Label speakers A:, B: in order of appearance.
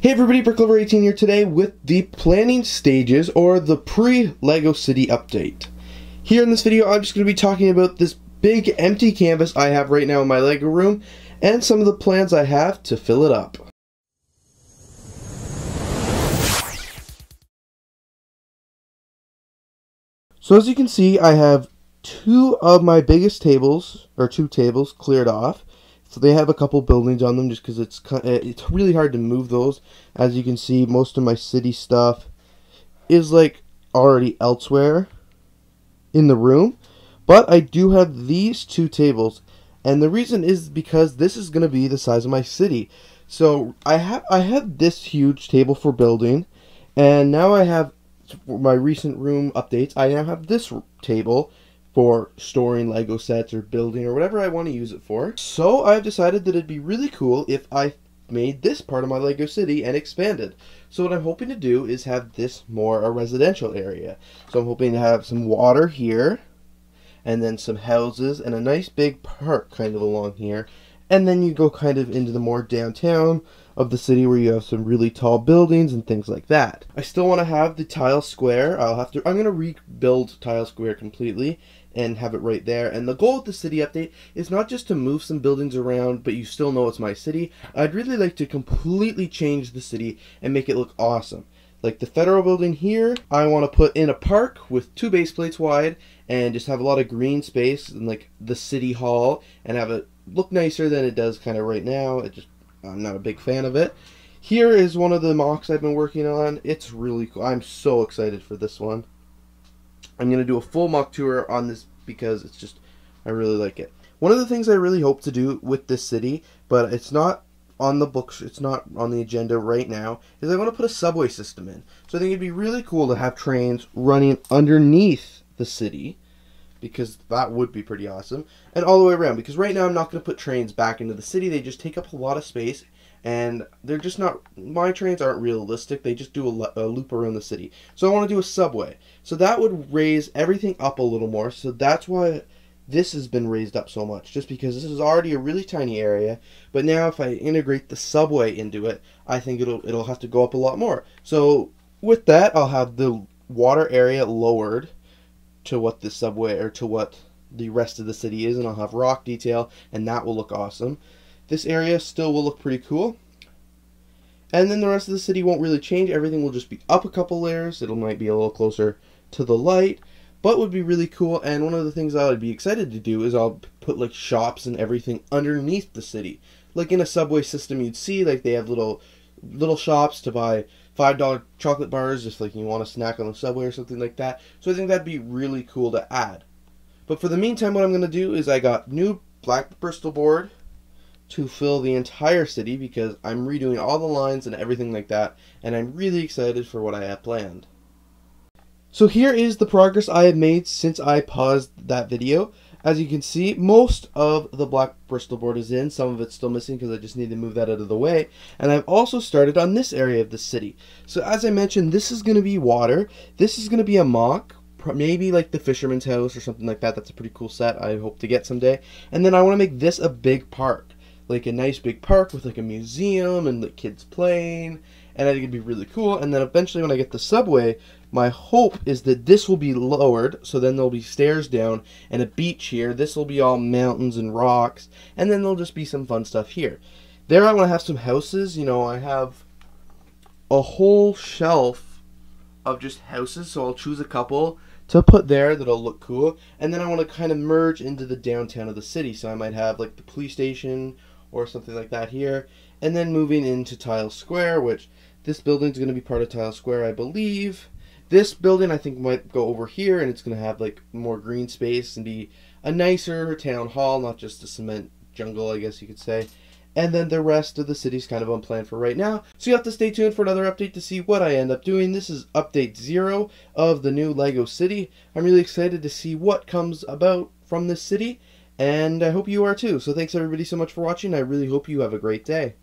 A: Hey everybody, Bricklover18 here today with the planning stages or the pre-LEGO City update. Here in this video, I'm just going to be talking about this big empty canvas I have right now in my LEGO room and some of the plans I have to fill it up. So as you can see, I have two of my biggest tables, or two tables, cleared off. So they have a couple buildings on them just because it's really hard to move those. As you can see, most of my city stuff is like already elsewhere in the room. But I do have these two tables, and the reason is because this is going to be the size of my city. So I have this huge table for building, and now I have my recent room updates. I now have this table for storing Lego sets or building or whatever I want to use it for. So I've decided that it'd be really cool if I made this part of my Lego city and expanded. So what I'm hoping to do is have this more a residential area. So I'm hoping to have some water here, and then some houses and a nice big park kind of along here. And then you go kind of into the more downtown of the city where you have some really tall buildings and things like that. I still want to have the tile square. I'm going to rebuild tile square completely and have it right there. And the goal of the city update is not just to move some buildings around, but you still know it's my city. I'd really like to completely change the city and make it look awesome. Like the federal building here, I want to put in a park with 2 base plates wide and just have a lot of green space and like the city hall and have it look nicer than it does kind of right now. I'm not a big fan of it. Here is one of the mocks I've been working on. It's really cool. I'm so excited for this one. I'm going to do a full mock tour on this because I really like it. One of the things I really hope to do with this city, but it's not on the books, it's not on the agenda right now, is I want to put a subway system in. So I think it'd be really cool to have trains running underneath the city, because that would be pretty awesome, and all the way around, because right now I'm not going to put trains back into the city. They just take up a lot of space, and they're just not, my trains aren't realistic. They just do a loop around the city. So I want to do a subway. So that would raise everything up a little more, so that's why this has been raised up so much, just because this is already a really tiny area. But now if I integrate the subway into it, I think it'll have to go up a lot more. So with that, I'll have the water area lowered to what the subway, or to what the rest of the city is, and I'll have rock detail, and that will look awesome. This area still will look pretty cool, and then the rest of the city won't really change. Everything will just be up a couple layers. It might be a little closer to the light, but would be really cool. And one of the things I would be excited to do is I'll put like shops and everything underneath the city, like in a subway system you'd see, like they have little shops to buy $5 chocolate bars, just like you want a snack on the subway or something like that. So I think that'd be really cool to add. But for the meantime, what I'm going to do is I got new black Bristol board to fill the entire city, because I'm redoing all the lines and everything like that, and I'm really excited for what I have planned. So here is the progress I have made since I paused that video. As you can see, most of the black Bristol board is in. Some of it's still missing because I just need to move that out of the way. And I've also started on this area of the city. So as I mentioned, this is going to be water. This is going to be a mock, maybe like the fisherman's house or something like that. That's a pretty cool set I hope to get someday. And then I want to make this a big park, like a nice big park with like a museum and the kids playing. And I think it'd be really cool. And then eventually when I get the subway, my hope is that this will be lowered, so then there'll be stairs down and a beach here. This will be all mountains and rocks, and then there'll just be some fun stuff here. There I want to have some houses. You know, I have a whole shelf of just houses, so I'll choose a couple to put there that'll look cool. And then I want to kind of merge into the downtown of the city, so I might have like the police station or something like that here. And then moving into Tile Square, which this building's going to be part of Tile Square, I believe. This building I think might go over here, and it's going to have like more green space and be a nicer town hall, not just a cement jungle, I guess you could say. And then the rest of the city's kind of unplanned for right now. So you have to stay tuned for another update to see what I end up doing. This is update 0 of the new Lego city. I'm really excited to see what comes about from this city, and I hope you are too. So thanks everybody so much for watching. I really hope you have a great day.